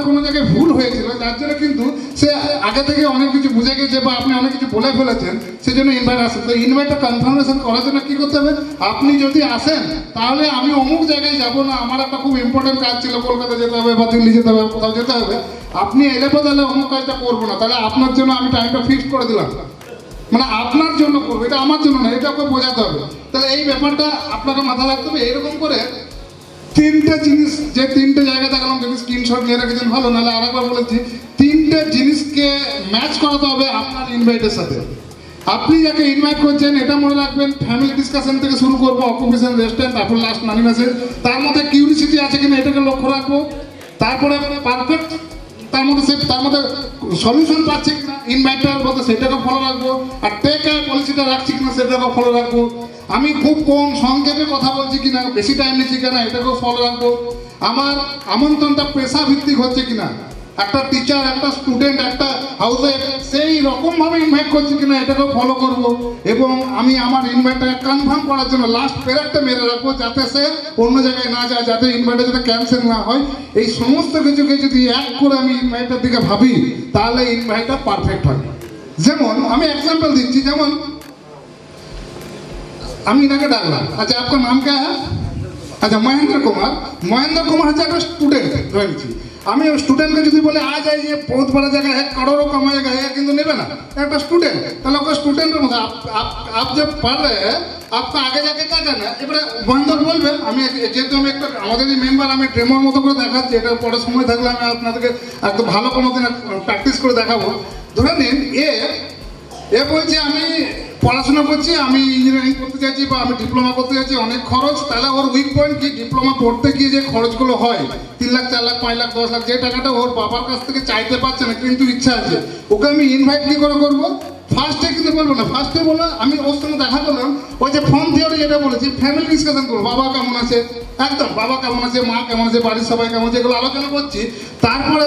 কোনো জায়গায় ভুল হয়েছিল, যার জন্য কিন্তু সে আগে থেকে অনেক কিছু বুঝে গেছে বা আপনি অনেক কিছু বলে ফেলেছেন, সেজন্য ইনভাইট আসে। তো ইনভাইটটা কনফার্মেশন করার জন্য কী করতে হবে, আপনি যদি আসেন তাহলে আমি অমুক জায়গায় যাব না, আমার একটা খুব ইম্পর্টেন্ট কাজ ছিল, কলকাতা যেতে হবে বা দিল্লি যেতে হবে, কোথাও যেতে হবে, আপনি এলে তাহলে অমুক কাজটা করবো না, তাহলে আপনার জন্য আমি টাইমটা ফিক্স করে দিলাম, মানে আপনার জন্য করবো, এটা আমার জন্য না, এটা ওকে বোঝাতে হবে। তো তাহলে এই ব্যাপারটা আপনারা মাথায় রাখতে হবে। এরকম করে তিনটে জিনিস, যে তিনটে জায়গা দেখালাম, যদি স্ক্রিনশট নিয়ে রেখেছেন ভালো, নাহলে আরেকবার বলেছি, তিনটে জিনিসকে ম্যাচ করাতে হবে আপনার ইনভাইটের সাথে। আপনি যাকে ইনভাইট করছেন এটা মনে রাখবেন, ফ্যামিলি ডিসকাশন থেকে শুরু করবো, অকুপেশন, রেস্টুরেন্ট, তারপর লাস্ট মানি মেসেজ, তার মধ্যে কিউরিসিটি আছে কিনা এটাকে লক্ষ্য রাখবো, তারপরে পারফেক্ট তার মধ্যে সলিউশন পাচ্ছে কিনা ইনভাইটার বলতে সেটাকে ফলো রাখবো, আর টেক কেয়ার পলিসিটা রাখছি কিনা সেটাকেও ফলো রাখবো, আমি খুব কম সংক্ষেপে কথা বলছি কিনা, বেশি টাইম নিচ্ছি কিনা এটাকেও ফলো রাখবো, আমার আমন্ত্রণটা পেশা ভিত্তিক হচ্ছে কিনা, একটা টিচার, একটা স্টুডেন্ট, একটা হাউসে সেই রকমভাবে ইনভাইট করছি কিনা এটাকেও ফলো করব, এবং আমি আমার ইনভাইটটাকে কনফার্ম করার জন্য লাস্ট পেরাকটা মেরে রাখবো, যাতে সে অন্য জায়গায় না যায়, যাতে ইনভাইটটা যাতে ক্যান্সেল না হয়। এই সমস্ত কিছুকে যদি এক করে আমি ইনভাইটটার দিকে ভাবি, তাহলে ইনভাইটটা পারফেক্ট হয়। যেমন আমি এক্সাম্পল দিচ্ছি, যেমন আমি এনাকে ডাকলাম, আচ্ছা আপনার নাম কে? अच्छा महेंद्र कुमार है एक स्टूडेंट धरे लीजिए আমি স্টুডেন্ট কে যদি বলে आ जाइए बहुत बड़ा जगह है करोड़ों कमाएगा है কিন্তু নেবে না একটা স্টুডেন্ট তাহলে ওকে স্টুডেন্টের মধ্যে आप जब पढ़ रहे हैं आपको आगे जाके क्या करना है এবারে মহেন্দ্র বলবে আমি যেহেতু আমি একটা আমাদের এই মেম্বার আমি ডেমোর মতো করে দেখাচ্ছি এটা পরে সময় থাকলে আমি আপনাদেরকে একদম ভালো কোনো দিন প্র্যাকটিস করে দেখাবো ধরে নিন এ বলছে আমি পড়াশোনা করছি আমি ইঞ্জিনিয়ারিং করতে চাইছি বা আমি ডিপ্লোমা করতে চাইছি অনেক খরচ তাহলে ওর উইক পয়েন্ট কি ডিপ্লোমা পড়তে গিয়ে যে খরচগুলো হয় 3 লাখ 4 লাখ 5 লাখ 10 লাখ যে টাকাটা ওর বাবার কাছ থেকে চাইতে পারছে না কিন্তু ইচ্ছা আছে ওকে আমি ইনভাইট কি করে করবো ফার্স্টে কিন্তু বলবো না ফার্স্টে বলো আমি ওর সঙ্গে দেখা করলাম ওই যে ফর্ম থিওরি যেটা বলেছি ফ্যামিলি ডিসকাশন করবো বাবা কেমন আছে একদম বাবা কেমন আছে মা কেমন আছে বাড়ির সবাই কেমন আছে এগুলো আলোচনা করছি তারপরে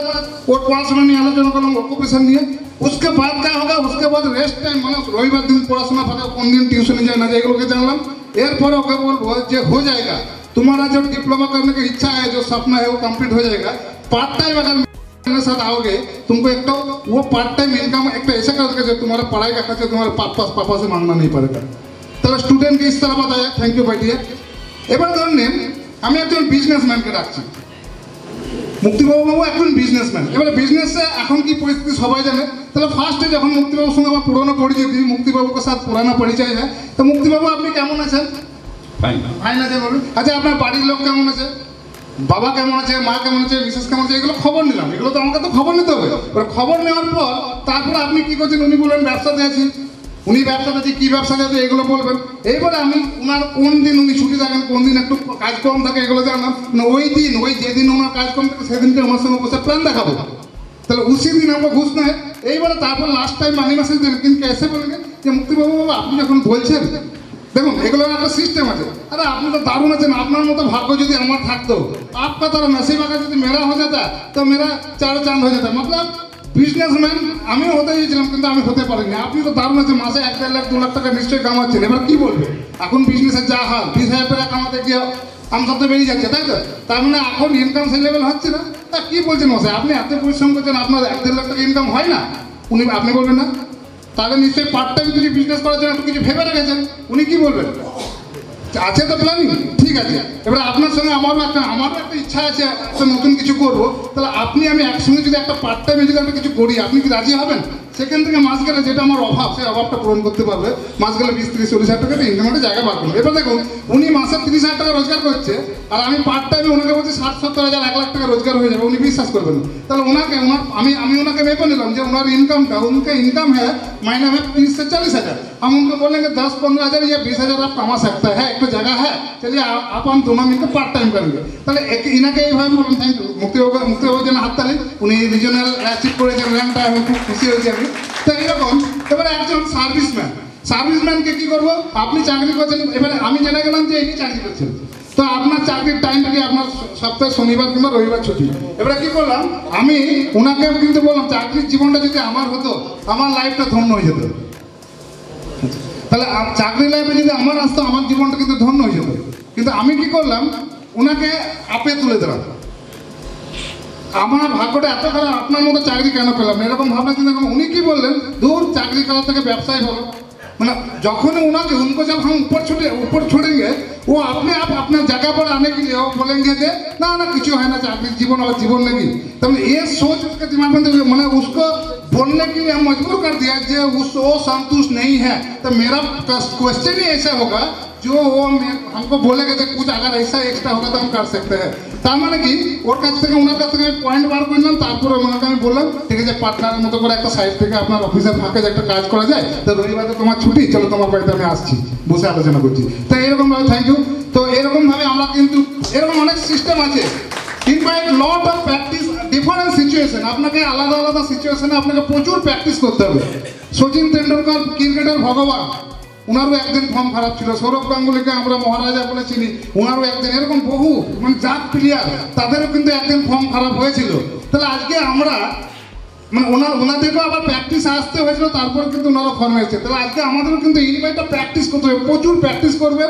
ওর পড়াশোনা নিয়ে আলোচনা করলাম অকুপেশন নিয়ে उसके बाद क्या होगा उसके बाद रेस्ट टाइम মানে রবিবার দিন পড়াশোনা ফাঁকা কোন দিন টিউশনে যায় না যায় এগুলোকে জানলাম এরপরে ওকে বলবো যে हो जाएगा तुम्हारा जो डिप्लोमा करने की इच्छा है जो सपना है वो कंप्लीट हो जाएगा पार्ट टाइम अगर मेरे साथ आओगे तुमको एक तो वो पार्ट टाइम इनकम एक तो ऐसा कर जो तुम्हारा पढ़ाई का खर्चा तुम्हारे पापा से मांगना नहीं पड़ेगा तो स्टूडेंट के इस तरह बताया थैंक यू भाई এবার ধরেন আমি একজন বিজনেসম্যানকে ডাকছি মুক্তিবাবু একজন বিজনেসম্যান এবারে বিজনেসে এখন কি পরিস্থিতি সবাই জানে তাহলে ফার্স্টে যখন মুক্তিবাবুর সঙ্গে আমার পুরনো পরিচয় দিই মুক্তিবাবুকে সাথে পুরানো পরিচয় হয় তো মুক্তিবাবু আপনি কেমন আছেন ফাইন আছে বলুন আচ্ছা আপনার বাড়ির লোক কেমন আছে বাবা কেমন আছে মা কেমন আছে মিসেস কেমন আছে এগুলো খবর নিলাম এগুলো তো আমাকে তো খবর নিতে হবে এবার খবর নেওয়ার পর তারপরে আপনি কি করছেন উনি বললেন ব্যবসাতে আছি উনি ব্যবসাতে আছে কি ব্যবসা আছে এগুলো বলবেন এইবারে আমি ওনার কোন দিন উনি ছুটি থাকেন কোন দিন একটু কাজ কম থাকে এগুলো জানলাম ওই দিন ওই যেদিন ওনার কাজ কম থাকে সেদিনকে আমার সঙ্গে বসে প্ল্যান দেখাবো তাহলে উসি দিন আমরা ঘুষ নেয় এইবারে তারপর লাস্ট টাইম মানি মেসেজ দেন কিন্তু এসে বলেন যে মুক্তিবাবু বাবা আপনি যখন বলছেন দেখুন এগুলোর একটা সিস্টেম আছে আরে আপনি তো দারুণ আছেন আপনার মতো ভাগ্য যদি আমার থাকতো आपका तरह नसीब अगर যদি मेरा हो जाता तो मेरा चारों चांद हो जाता मतलब বিজনেসম্যান আমিও হতে চেয়েছিলাম কিন্তু আমি হতে পারিনি আপনি তো দারুণ আছে মাসে 1-1.5 লাখ 2 লাখ টাকা নিশ্চয়ই কামাচ্ছেন এবার কি বলবে এখন বিজনেসের যা হাল 20,000 টাকা কামাতে গিয়ে আমসব তো বেরিয়ে যাচ্ছে তাই তো তার মানে এখন ইনকাম সেই লেভেল হচ্ছে না তা কি বলছেন মশাই আপনি এত পরিশ্রম করছেন আপনার 1-1.5 লাখ টাকা ইনকাম হয় না উনি আপনি বলবেন না তাহলে নিশ্চয়ই পার্ট টাইম কিছু বিজনেস করার জন্য একটু কিছু ভেবে রেখেছেন উনি কি বলবেন আছে তো প্ল্যানিং ঠিক আছে এবার আপনার সঙ্গে আমারও একটা ইচ্ছা আছে একটা নতুন কিছু করবো তাহলে আপনি আমি একসঙ্গে যদি একটা পার্ট টাইমে যদি একটা কিছু করি আপনি কি রাজি হবেন সেখান থেকে মাস গেলে যেটা আমার অভাব সেই অভাবটা পূরণ করতে পারবে মাস গেলে 20-30-40 হাজার টাকা ইনকামের জায়গা বার করবে এবার দেখুন উনি মাসে 30,000 টাকা রোজগার করছে আর আমি পার্ট টাইমে ওনাকে বলছি 60-70,000 1 লাখ টাকা রোজগার হয়ে যাবে উনি বিশ্বাস করবেন তাহলে আমি ওনাকে মেপে নিলাম যে ওনার ইনকামটা उनका इनकम है महीने में 30 से 40 हज़ार हम उनको बोलेंगे 10-15 हज़ार या 20 हज़ार आप कमा सकते हैं एक तो जगह है चलिए आप हम दोनों मिलकर पार्ट टाइम करेंगे তাহলে ইনাকে এইভাবে বলুন থ্যাংক ইউ মুক্তিবাবুর জন্য হাততালি উনি রিজিওনাল অ্যাচিভ করেছেন র্যাঙ্কটা আমি খুব খুশি হয়েছি আমি তো এরকম এবারে একজন সার্ভিসম্যানকে কি করবো আপনি চাকরি করছেন এবারে আমি জেনে গেলাম যে এই চাকরি করছেন তো আপনার চাকরির টাইমটা কি আপনার সপ্তাহে শনিবার কিংবা রবিবার ছুটি এবারে কি করলাম আমি ওনাকে কিন্তু বললাম চাকরির জীবনটা যদি আমার হতো আমার লাইফটা ধন্য হয়ে যেত তাহলে চাকরি লাইফে যদি আমার আসতো আমার জীবনটা কিন্তু ধন্য হয়ে যেত কিন্তু আমি কি করলাম ওনাকে আপে তুলে দিলাম আমার ভাগ্যটা এত খারাপ আপনার মতো চাকরি কেন পেলাম এরকম ভাবনা চিন্তা করলাম উনি কি বললেন দূর চাকরি করার থেকে ব্যবসায় হলো मतलब जखन उनके उनको जब हम ऊपर छोड़ेंगे वो अपने आप अपने जगह पर आने के लिए वो बोलेंगे कि ना ना किसी है ना चाकरी जीवन और जीवन लगी। तब ये सोच उसके दिमाग में मैंने उसको बोलने के लिए हम मजबूर कर दिया जो वो संतुष्ट नहीं है। तो मेरा क्वेश्चन ही ऐसा होगा जो वो हमको बोलेगा कि कुछ अगर ऐसा एक्स्ट्रा होगा तो हम कर सकते हैं। तार माने कि ওর কাছ থেকে ওনার কাছ থেকে পয়েন্ট বার করলাম, তারপরে ওনাকে আমি বললাম ঠিক আছে পার্টনারের মতো করে একটা সাইড থেকে আপনার অফিসের ফাঁকে একটা কাজ করা যায়, তো রবিবারে তোমার ছুটি, চলো তোমার বাড়িতে আমি আসছি, বসে আলোচনা করছি। তো এরকমভাবে থ্যাংক ইউ। তো এরকমভাবে আমরা কিন্তু এরকম অনেক সিস্টেম আছে। Invite lot of practice different situation, আপনাকে আলাদা আলাদা সিচুয়েশনে আপনাকে প্রচুর প্র্যাকটিস করতে হবে। সচিন তেন্ডুলকর ক্রিকেটের ভগবান, ওনারও একদিন ফর্ম খারাপ ছিল। সৌরভ গাঙ্গুলিকে আমরা মহারাজা বলে চিনি, ওনারও একদিন এরকম বহু মানে জাত প্লেয়ার তাদেরও কিন্তু একদিন ফর্ম খারাপ হয়েছিল। তাহলে আজকে আমরা মানে ওনাদেরকেও আবার প্র্যাকটিস আসতে হয়েছিল, তারপর কিন্তু ওনারা ফর্ম হয়েছে। তাহলে আজকে আমাদেরও কিন্তু ইনভাইটটা প্র্যাকটিস করতে হবে, প্রচুর প্র্যাকটিস করবেন।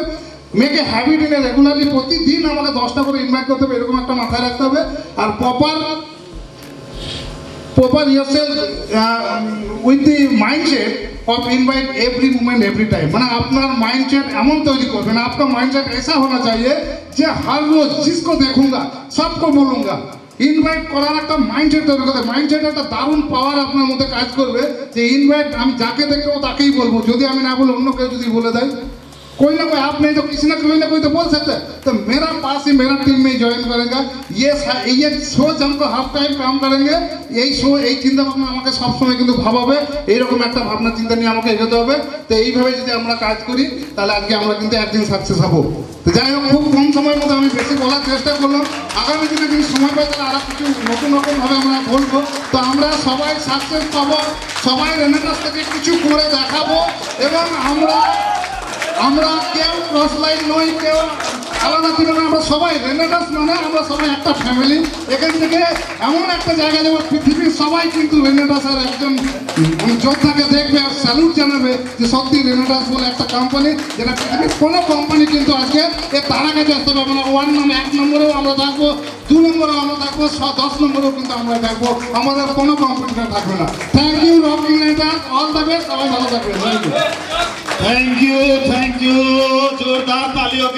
Make a habit in a regularly, প্রতিদিন আমাকে 10টা করে ইনভাইট করতে হবে, এরকম একটা মাথায় রাখতে হবে। আর proper yourself with the mindset of invite every moment every time। মানে আপনার মাইন্ডসেট এমন তৈরি করবেন, आपका माइंडसेट ऐसा होना चाहिए যে हर रोज जिसको देखूंगा सबको बोलूंगा। ইনভাইট করার একটা মাইন্ডসেট তৈরি করতে, মাইন্ডসেট একটা দারুণ পাওয়ার আপনার মধ্যে কাজ করবে যে ইনভাইট আমি যাকে দেখবো তাকেই বলবো, যদি আমি না বলে অন্য কেউ যদি বলে দেয় कोई ना कोई आप नहीं तो किसी ना कोई तो बोल सकता है। तो मेरा पास ही मेरा टीम में ज्वाइन करेगा, ये सोच हमको हाफ टाइम काम करेंगे। এই চিন্তা ভাবনা আমাকে সবসময় কিন্তু ভাবাবে, এইরকম একটা ভাবনা চিন্তা নিয়ে আমাকে এগোতে হবে। তো এইভাবে যদি আমরা কাজ করি তাহলে আজকে আমরা কিন্তু একদিন সাকসেস হবো। তো যাই হোক, খুব কম সময়ের মধ্যে আমি বেশি বলার চেষ্টা করলাম। আগামী দিনে যদি সময় পাই তাহলে আরো কিছু নতুন রকমভাবে আমরা বলবো। তো আমরা সবাই সাকসেস পাবো, সবাই রেনেসাস থেকে কিছু করে দেখাবো, এবং আমরা কেউ ক্রস লাইন নই, কেউ আলাদা ছিল না, আমরা সবাই রেনেসাস মানে আমরা সবাই একটা ফ্যামিলি। এখান থেকে এমন একটা জায়গা যাবো পৃথিবীর সবাই কিন্তু রেনেসাসের একজন যোদ্ধাকে দেখবে আর স্যালুট জানাবে যে সত্যি রেনেসাস বলে একটা কোম্পানি, যেটা পৃথিবীর কোনো কোম্পানি কিন্তু আজকে এর তারা কাছে আসতে পারবে না। 1 নম্বরেও আমরা থাকবো, 2 নম্বরেও আমরা থাকবো, 10 নম্বরেও কিন্তু আমরা থাকবো, আমাদের কোনো কম্পিটিশন থাকবে না। Thank you rocking renaissance, all the best, সবাই ভালো থাকবেন। थैंक यू जोरदार तालियों के